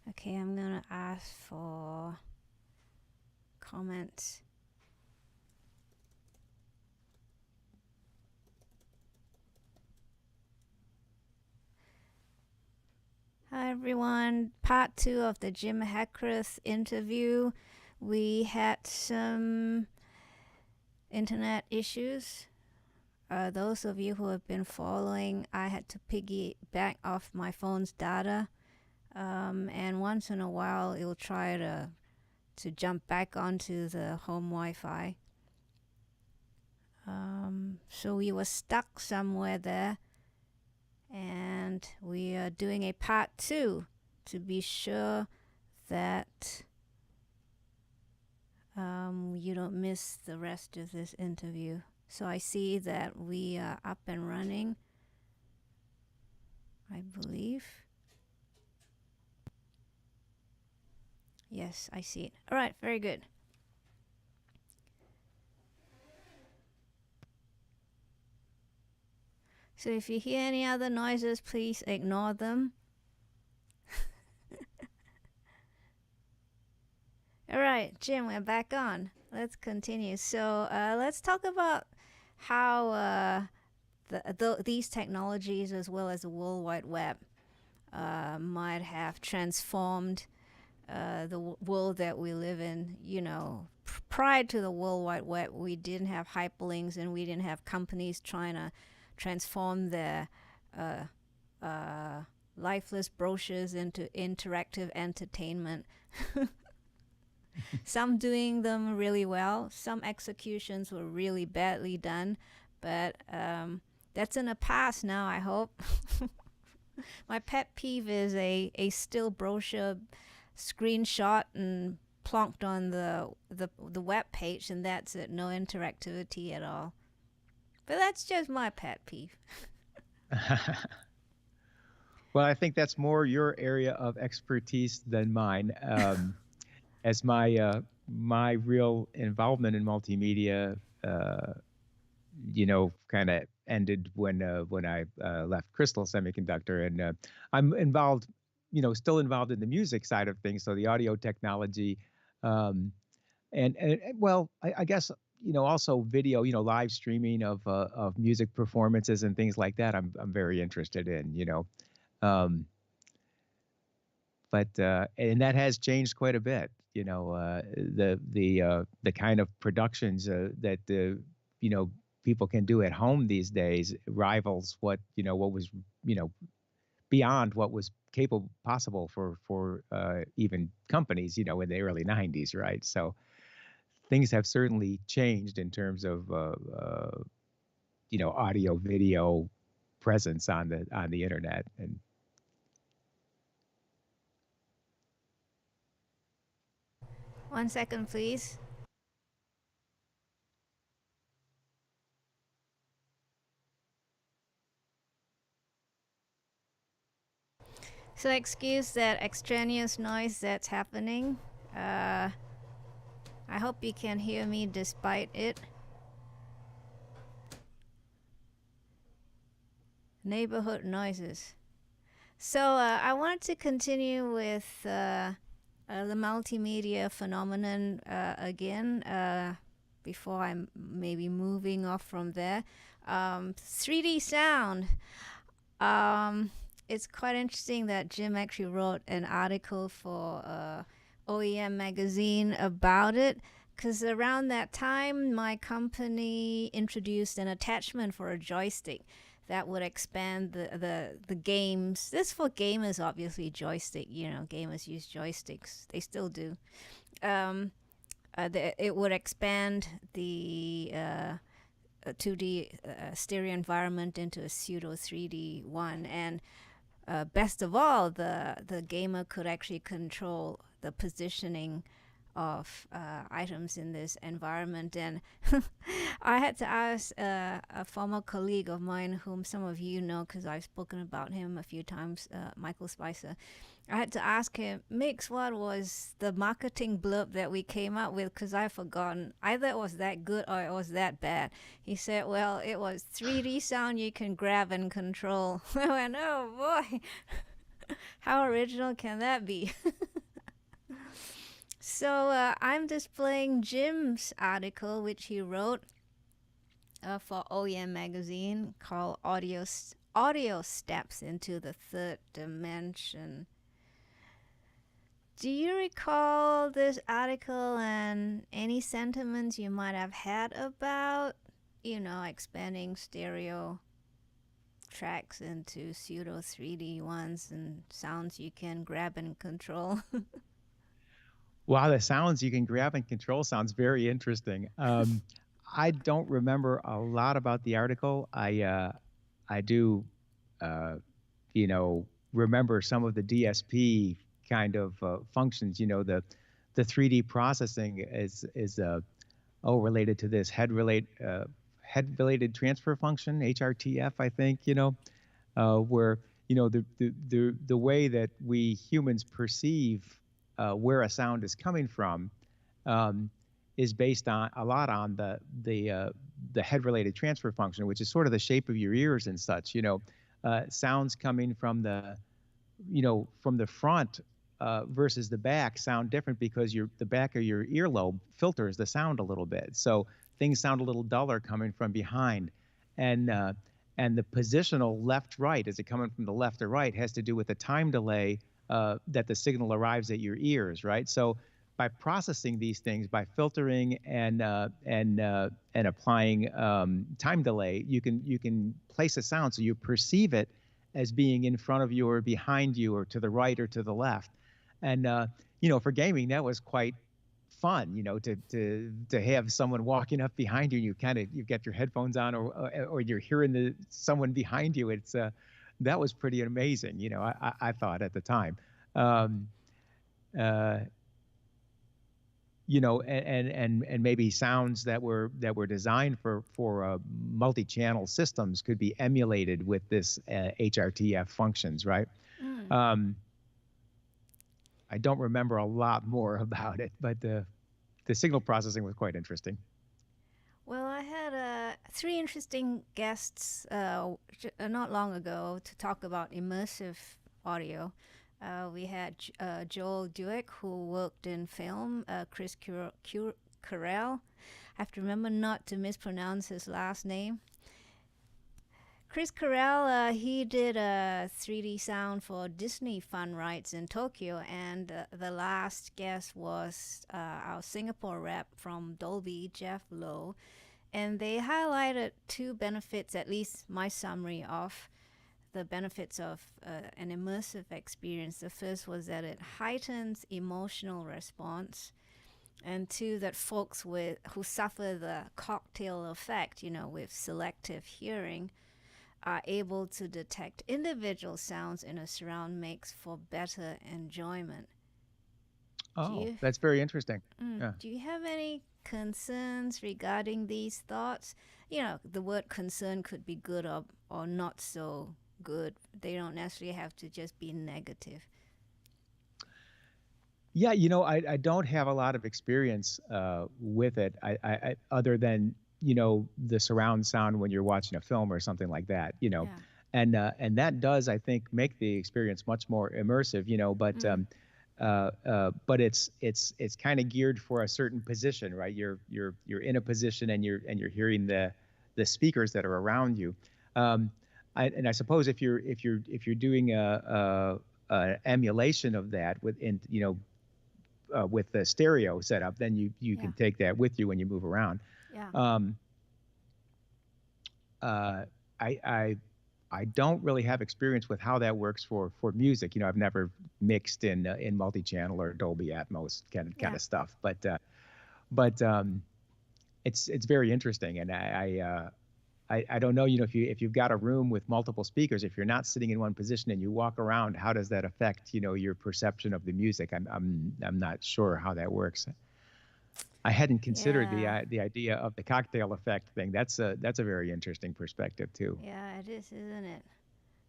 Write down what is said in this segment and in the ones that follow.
Okay, I'm gonna ask for comments. Hi everyone, part 2 of the Jim Heckroth interview. We had some internet issues. Those of you who have been following, I had to piggyback off my phone's data, and once in a while it'll try to jump back onto the home Wi-Fi. So we were stuck somewhere there, and we are doing a part 2 to be sure that you don't miss the rest of this interview. So I see that we are up and running, I believe. Yes, I see it. All right, very good. So if you hear any other noises, please ignore them. All right, Jim, we're back on. Let's continue. So let's talk about how these technologies, as well as the World Wide Web, might have transformed the world that we live in. You know, prior to the World Wide Web, we didn't have hyperlinks, and we didn't have companies trying to transform their lifeless brochures into interactive entertainment. Some doing them really well, some executions were really badly done, but that's in the past now, I hope. My pet peeve is a still brochure screenshot and plonked on the web page, and that's it. No interactivity at all. But that's just my pet peeve. Well, I think that's more your area of expertise than mine. As my real involvement in multimedia, kind of ended when I left Crystal Semiconductor, and I'm involved, still involved in the music side of things, so the audio technology, and well, I guess also video, live streaming of music performances and things like that. I'm very interested in, um, but and that has changed quite a bit. The kind of productions that people can do at home these days rivals what was beyond what was possible for even companies in the early 90s, right? So things have certainly changed in terms of audio video presence on the internet. And One second, please. So excuse that extraneous noise that's happening. I hope you can hear me despite it. Neighborhood noises. So I wanted to continue with the multimedia phenomenon again before I'm maybe moving off from there. 3D sound. It's quite interesting that Jim actually wrote an article for OEM magazine about it, because around that time my company introduced an attachment for a joystick that would expand the games. This for gamers, obviously. Joystick, gamers use joysticks, they still do. It would expand the 2D stereo environment into a pseudo 3D one, and best of all, the gamer could actually control the positioning of items in this environment. And I had to ask a former colleague of mine, whom some of you know because I've spoken about him a few times, Michael Spicer. I had to ask him, Mix, what was the marketing blurb that we came up with? Because I've forgotten. Either it was that good or it was that bad. He said, well, it was 3D sound you can grab and control. I went, oh boy. How original can that be? So I'm displaying Jim's article, which he wrote for OEM magazine, called Audio Steps into the Third Dimension. Do you recall this article and any sentiments you might have had about, expanding stereo tracks into pseudo 3D ones and sounds you can grab and control? Wow, the sounds you can grab and control sounds very interesting. I don't remember a lot about the article. I do, uh, remember some of the DSP kind of functions. The 3D processing is related to this head related transfer function, HRTF, I think. Where the way that we humans perceive where a sound is coming from um, is based on a lot on the head related transfer function, which is sort of the shape of your ears and such. Sounds coming from the front versus the back sound different because the back of your earlobe filters the sound a little bit. So things sound a little duller coming from behind, and uh, and the positional left right, is it coming from the left or right, has to do with the time delay that the signal arrives at your ears, right? So by processing these things, by filtering and applying time delay, you can place a sound so you perceive it as being in front of you or behind you or to the right or to the left. And for gaming, that was quite fun. To have someone walking up behind you, and you've got your headphones on, or you're hearing someone behind you. That was pretty amazing. I thought at the time. Um, uh, and maybe sounds that were designed for multi-channel systems could be emulated with this HRTF functions, right? Mm. Um, I don't remember a lot more about it, but the signal processing was quite interesting. Well, I had three interesting guests not long ago to talk about immersive audio. We had Joel Dueck, who worked in film, Chris Carell. I have to remember not to mispronounce his last name. Chris Carell, he did a 3D sound for Disney Fun Rides in Tokyo, and the last guest was our Singapore rep from Dolby, Jeff Lowe, and they highlighted two benefits, at least my summary of the benefits of an immersive experience. The first was that it heightens emotional response, and two, that folks who suffer the cocktail effect, with selective hearing, are able to detect individual sounds in a surround mix for better enjoyment. Do Oh, you that's very interesting. mm, Yeah. do you have any concerns regarding these thoughts? The word concern could be good or not so good. They don't necessarily have to just be negative. Yeah, I don't have a lot of experience with it, other than the surround sound when you're watching a film or something like that. Yeah. And that does, I think, make the experience much more immersive. Mm. But it's kind of geared for a certain position, right? You're in a position, and you're hearing the speakers that are around you. Um, and I suppose if you're doing a emulation of that with the stereo setup, then you Yeah. can take that with you when you move around. Yeah. Um, uh, I, I I don't really have experience with how that works for music. I've never mixed in multi-channel or Dolby Atmos kind Yeah. of stuff, but it's very interesting, and I don't know, if you've got a room with multiple speakers, if you're not sitting in one position and you walk around, how does that affect your perception of the music? I'm not sure how that works. I hadn't considered Yeah. the idea of the cocktail effect thing. That's a very interesting perspective too. Yeah, it is, isn't it?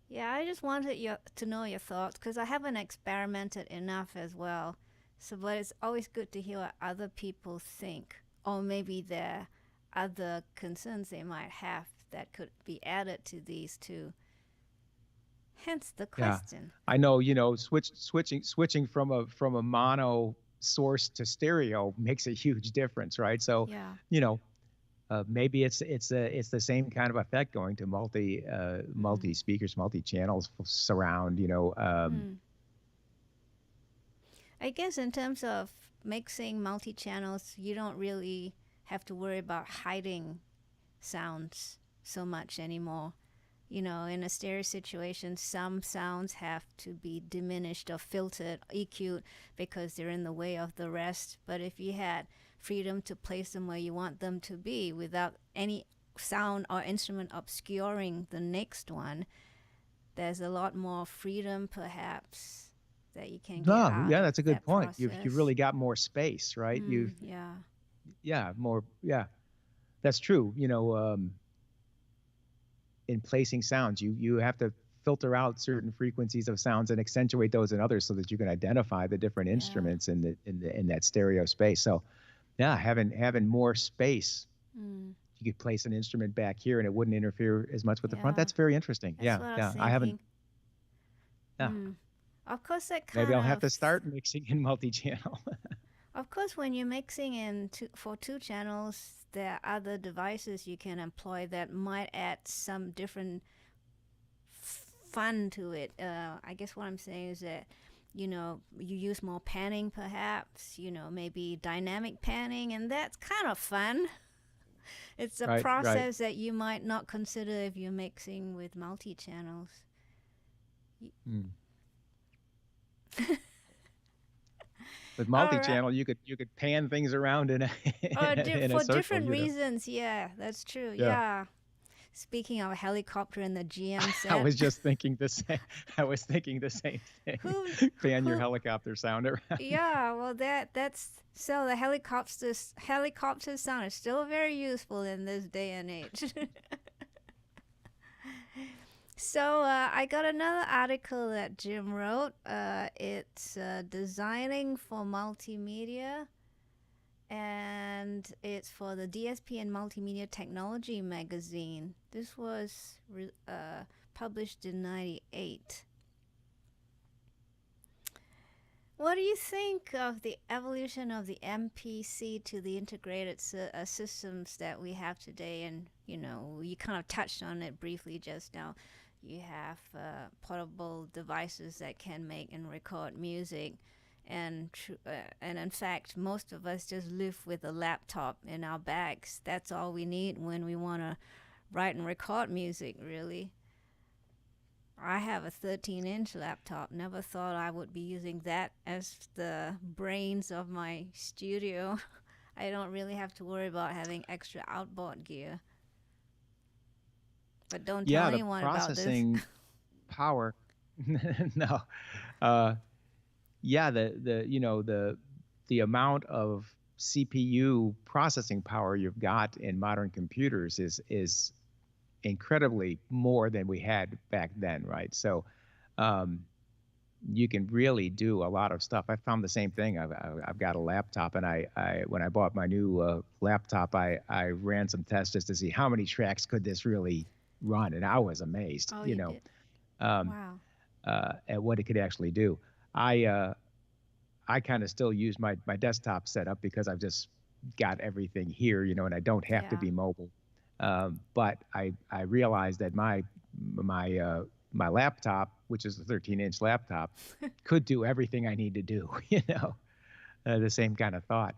Yeah, I just wanted to know your thoughts because I haven't experimented enough as well. So, but it's always good to hear what other people think, or maybe there are other concerns they might have that could be added to these to Hence the Yeah, question. I know. Switching from a mono source to stereo makes a huge difference, right? So, Yeah. you know, maybe it's the same kind of effect going to multi Mm. speakers, multi channels, surround. Mm. I guess in terms of mixing multi channels, you don't really have to worry about hiding sounds so much anymore. You know, in a stereo situation, some sounds have to be diminished or filtered, EQ'd, because they're in the way of the rest. But if you had freedom to place them where you want them to be without any sound or instrument obscuring the next one, there's a lot more freedom, perhaps, that you can get No, out yeah, of that's a good that point. You've process. really got more space, right? Yeah. Yeah, more, yeah, that's true. In placing sounds, you have to filter out certain frequencies of sounds and accentuate those in others so that you can identify the different Yeah. instruments in that stereo space. So, yeah, having more space, Mm. you could place an instrument back here and it wouldn't interfere as much with the front. Yeah. That's very interesting. That's Yeah, what I was yeah. I haven't. thinking. Yeah, Mm. Of course, that maybe kind I'll have of to start mixing in multi-channel. Of course, when you're mixing for two channels, there are other devices you can employ that might add some different fun to it. I guess what I'm saying is that, you use more panning perhaps, maybe dynamic panning, and that's kind of fun. It's a Right, right. process that you might not consider if you're mixing with multi channels. Mm. With All right. multi-channel, you could pan things around in a in a For circle. different reasons, yeah, that's true. Yeah. Yeah. Speaking of a helicopter in the GM I set, was just thinking the same. I was thinking the same thing. who, Pan your who, helicopter sound around. yeah, well, that's so the helicopter sound is still very useful in this day and age. So I got another article that Jim wrote. It's designing for multimedia, and it's for the DSP and Multimedia Technology magazine. This was published in '98. What do you think of the evolution of the MPC to the integrated systems that we have today? And you kind of touched on it briefly just now. You have portable devices that can make and record music, and in fact, most of us just live with a laptop in our bags. That's all we need when we want to write and record music, really. I have a 13-inch laptop. Never thought I would be using that as the brains of my studio. I don't really have to worry about having extra outboard gear. But don't tell Yeah, the anyone about this. processing power. No. Uh, yeah, the amount of CPU processing power you've got in modern computers is incredibly more than we had back then, right? So, um, you can really do a lot of stuff. I found the same thing. I've got a laptop, and I when I bought my new laptop, I ran some tests just to see how many tracks could this really run, and I was amazed, Oh, you did? um, Wow. at what it could actually do. I uh, I kind of still use my desktop setup because I've just got everything here, and I don't have to Yeah. be mobile. But I realized that my laptop, which is a 13-inch laptop, could do everything I need to do. The same kind of thought.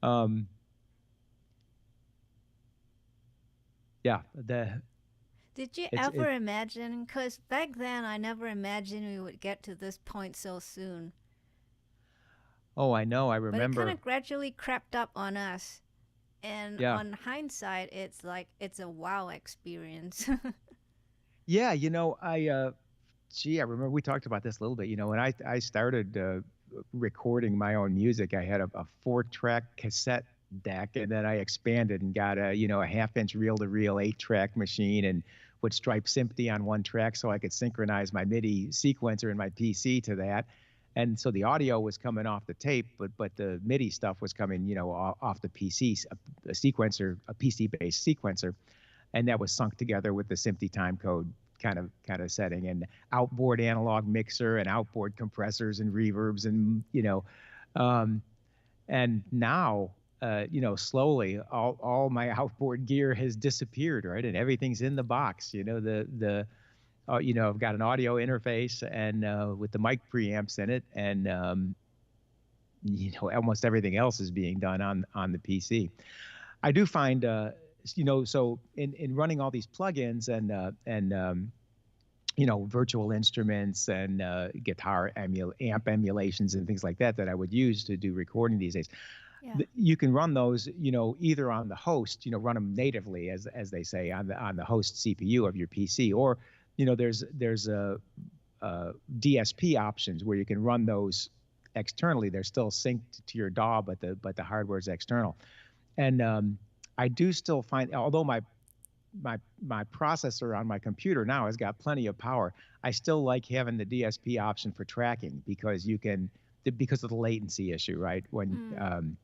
Um, yeah, Did you it's ever it. imagine? Because back then, I never imagined we would get to this point so soon. Oh, I know. I But it kind remember. of gradually crept up on us. And Yeah, on hindsight, it's like it's a wow experience. yeah. I remember we talked about this a little bit. When I started recording my own music, I had a 4-track cassette deck, and then I expanded and got a half-inch reel-to-reel 8-track machine, and would stripe SMPTE on one track so I could synchronize my MIDI sequencer in my PC to that. And so the audio was coming off the tape, but the MIDI stuff was coming, off the PC, a sequencer, a PC-based sequencer, and that was sunk together with the SMPTE timecode kind of setting, and outboard analog mixer and outboard compressors and reverbs, and um, and now, slowly all my outboard gear has disappeared, right? And everything's in the box. I've got an audio interface and with the mic preamps in it, and almost everything else is being done on the PC. I do find, so in running all these plugins and virtual instruments and guitar amp emulations and things like that I would use to do recording these days. Yeah. You can run those, either on the host, run them natively, as they say, on the host CPU of your PC, or there's a DSP options where you can run those externally. They're still synced to your DAW, but the hardware is external. And I do still find, although my processor on my computer now has got plenty of power, I still like having the DSP option for tracking, because because of the latency issue, right? When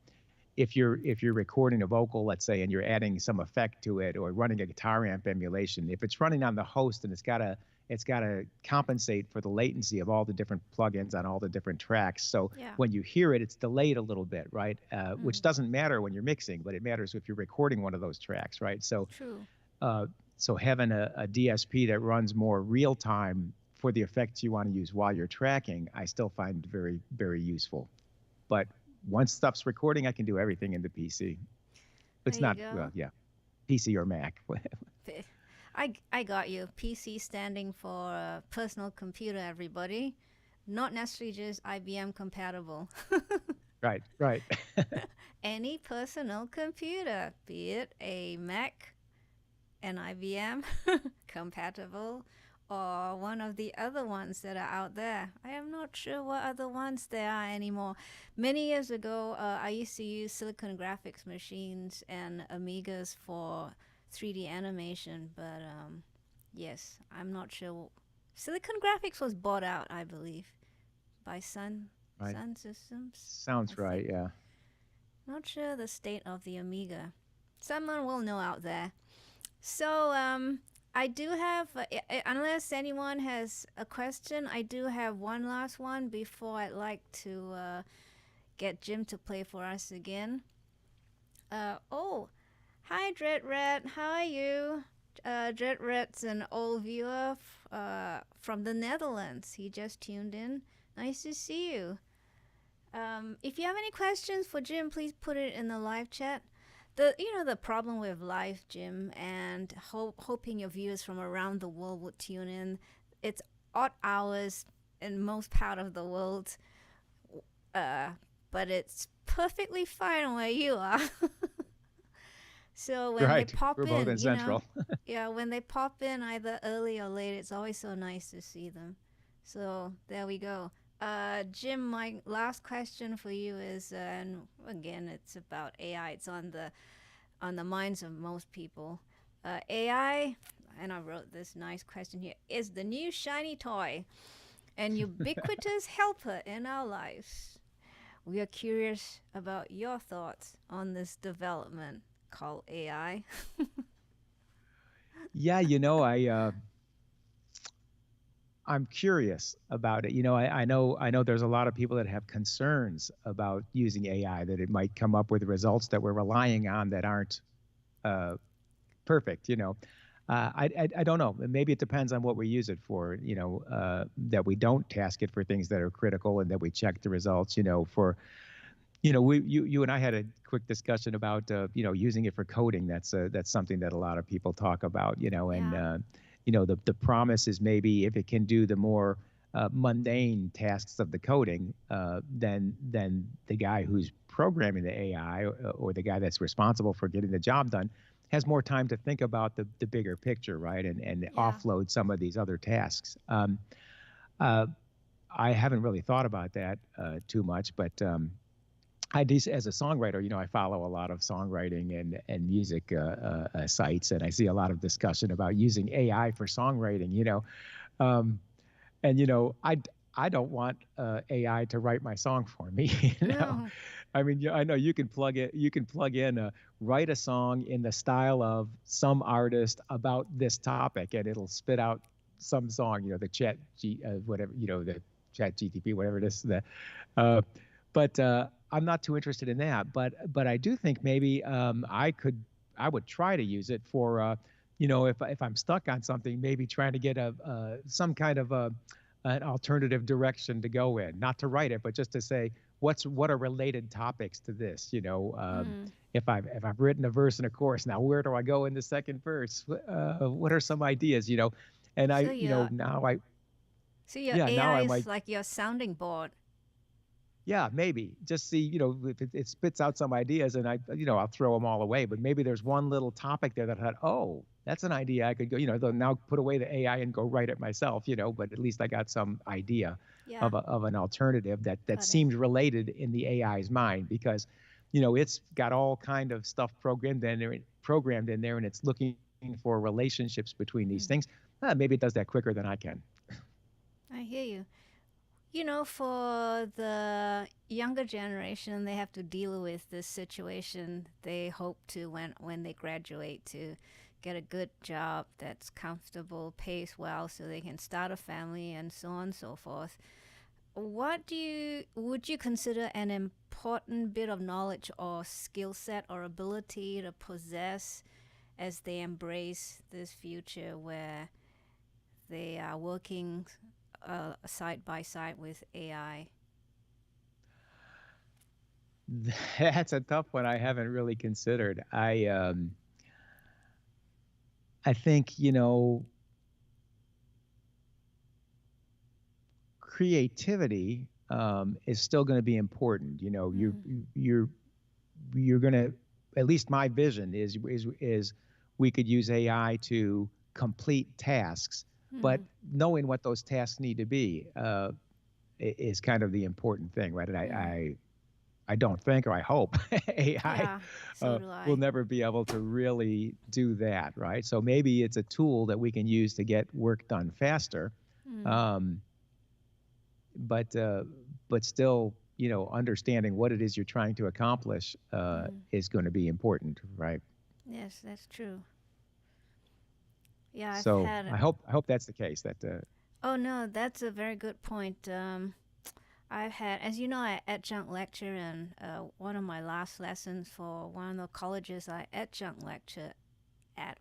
if you're recording a vocal, let's say, and you're adding some effect to it or running a guitar amp emulation, if it's running on the host, and it's got to compensate for the latency of all the different plugins on all the different tracks. So when you hear it, it's delayed a little bit, right? Which doesn't matter when you're mixing, but it matters if you're recording one of those tracks, right? So True. So having a DSP that runs more real time for the effects you want to use while you're tracking, I still find very, very useful. But once stuff's recording, I can do everything in the PC. It's not, well, yeah, PC or Mac. I got you. PC standing for personal computer, everybody. Not necessarily just IBM compatible. Right. Any personal computer, be it a Mac, an IBM compatible, or one of the other ones that are out there. I am not sure what other ones there are anymore. Many years ago, I used to use Silicon Graphics machines and Amigas for 3D animation, but yes, I'm not sure. Silicon Graphics was bought out, I believe, by Sun Systems. Sounds right, yeah. Not sure the state of the Amiga. Someone will know out there. So I do have, unless anyone has a question, I do have one last one before I'd like to get Jim to play for us again. Hi Dread Red, how are you? Dread Red's an old viewer from the Netherlands. He just tuned in. Nice to see you. If you have any questions for Jim, please put it in the live chat. The problem with live, Jim, and hoping your viewers from around the world would tune in. It's odd hours in most part of the world, but it's perfectly fine where you are. So when they pop We're both in Central. When they pop in either early or late, it's always so nice to see them. So there we go. Jim, my last question for you is, and again, it's about AI. It's on the minds of most people. AI, and I wrote this nice question here, is the new shiny toy and ubiquitous helper in our lives. We are curious about your thoughts on this development called AI. Yeah, I'm curious about it. I know there's a lot of people that have concerns about using AI, that it might come up with results that we're relying on that aren't perfect. I don't know. Maybe it depends on what we use it for. That we don't task it for things that are critical, and that we check the results. You and I had a quick discussion about using it for coding. That's something that a lot of people talk about. The promise is maybe if it can do the more mundane tasks of the coding, then the guy who's programming the AI, or the guy that's responsible for getting the job done, has more time to think about the bigger picture, right? And offload some of these other tasks. I haven't really thought about that too much, but I do, as a songwriter, I follow a lot of songwriting and music sites, and I see a lot of discussion about using AI for songwriting. I don't want AI to write my song for me. No. I mean, I know you can plug in write a song in the style of some artist about this topic, and it'll spit out some song, the whatever, the chat GTP, whatever it is. Uh, but I'm not too interested in that. But I do think maybe I would try to use it for, if I'm stuck on something, maybe trying to get some kind of an alternative direction to go in, not to write it, but just to say what are related topics to this. If I've written a verse in a chorus, now where do I go in the second verse? What are some ideas? And So your now I so your yeah now AI I is might. like your sounding board. Yeah, maybe just see, if it spits out some ideas, and I'll throw them all away. But maybe there's one little topic there that I thought, oh, that's an idea I could go, though now put away the AI and go write it myself, but at least I got some idea Yeah, of an alternative that got it. seemed related in the AI's mind, because, it's got all kind of stuff programmed in there, and it's looking for relationships between these Mm, things. Maybe it does that quicker than I can. I hear you. For the younger generation, they have to deal with this situation. They hope to, when they graduate, to get a good job that's comfortable, pays well, so they can start a family and so on and so forth. Would you consider an important bit of knowledge or skill set or ability to possess as they embrace this future where they are working side by side with AI? That's a tough one. I haven't really considered. I think, creativity is still going to be important. Mm, You're going to, at least my vision is we could use AI to complete tasks, but mm, knowing what those tasks need to be is kind of the important thing, right? And mm. I don't think, or I hope, AI Yeah, so do will I. never be able to really do that, right? So maybe it's a tool that we can use to get work done faster, Mm, um, but but still, understanding what it is you're trying to accomplish mm. is going to be important, right? Yes, that's true. Yeah, I've So had. I hope that's the case. That Oh no, that's a very good point. I've had, as you know, I adjunct lecture, and one of my last lessons for one of the colleges I adjunct lectured at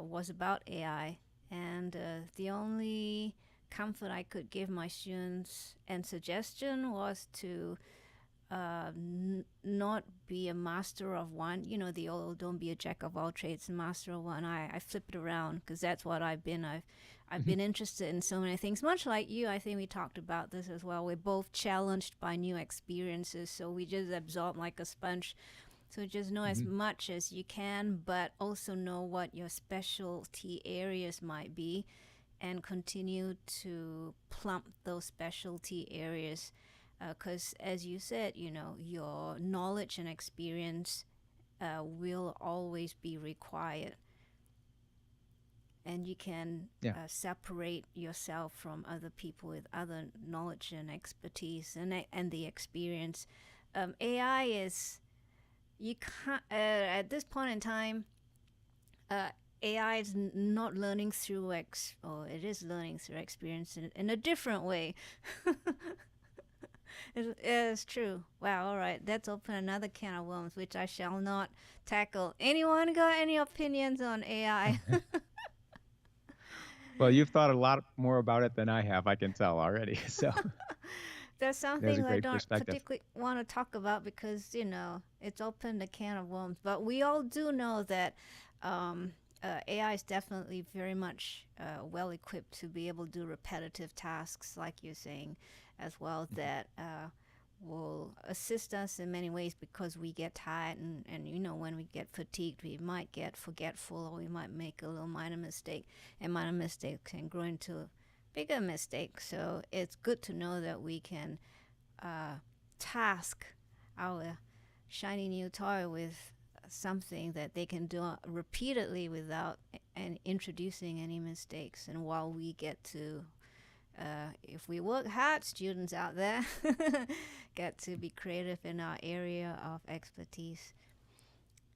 was about AI. And the only comfort I could give my students and suggestion was to not be a master of one. The old "don't be a jack of all trades and master of one." I flip it around because that's what I've been. I've been interested in so many things. Much like you, I think we talked about this as well. We're both challenged by new experiences, so we just absorb like a sponge. So just know as Mhm. much as you can, but also know what your specialty areas might be, and continue to plump those specialty areas. Because, as you said, your knowledge and experience will always be required, and you can Yeah. separate yourself from other people with other knowledge and expertise and the experience. AI is you can't at this point in time. Uh, AI is not learning through or it is learning through experience in a different way. It's true. Wow, all right. That's open another can of worms, which I shall not tackle. Anyone got any opinions on AI? Well, you've thought a lot more about it than I have. I can tell already. So There's some there's a things I great don't perspective. particularly want to talk about because, it's opened a can of worms. But we all do know that um, AI is definitely very much well equipped to be able to do repetitive tasks, like you're saying, as well, that will assist us in many ways because we get tired and when we get fatigued we might get forgetful or we might make a little minor mistake, and minor mistake can grow into a bigger mistake. So it's good to know that we can task our shiny new toy with something that they can do repeatedly without and introducing any mistakes. And while we get to if we work hard, students out there get to be creative in our area of expertise.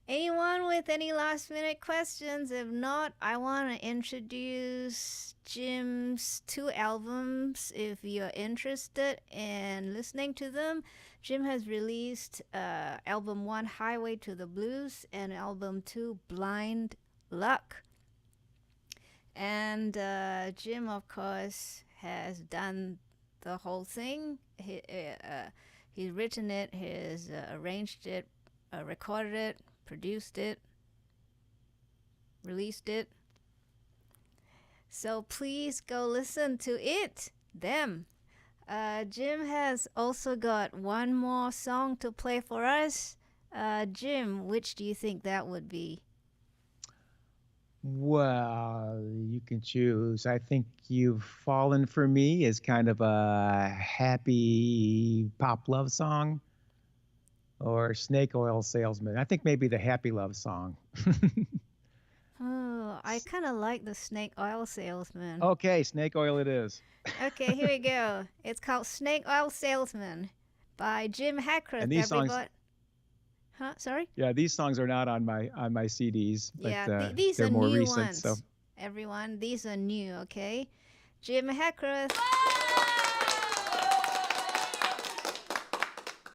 Anyone with any last minute questions? If not, I want to introduce Jim's 2 albums if you're interested in listening to them. Jim has released album 1, Highway to the Blues, and album 2, Blind Luck. And Jim, of course, has done the whole thing. He's written it, he's arranged it, recorded it, produced it, released it. So please go listen to it, them. Jim has also got one more song to play for us. Jim, which do you think that would be? Well, you can choose. I think You've Fallen for Me is kind of a happy pop love song, or Snake Oil Salesman. I think maybe the happy love song. Oh, I kind of like the Snake Oil Salesman. Okay, Snake Oil it is. Okay, here we go. It's called Snake Oil Salesman by Jim Heckroth. And these songs, huh? Sorry? yeah, these songs are not on my CDs, but Yeah, these they're are more new recent. ones. So Everyone, these are new, okay? Jim Heckroth.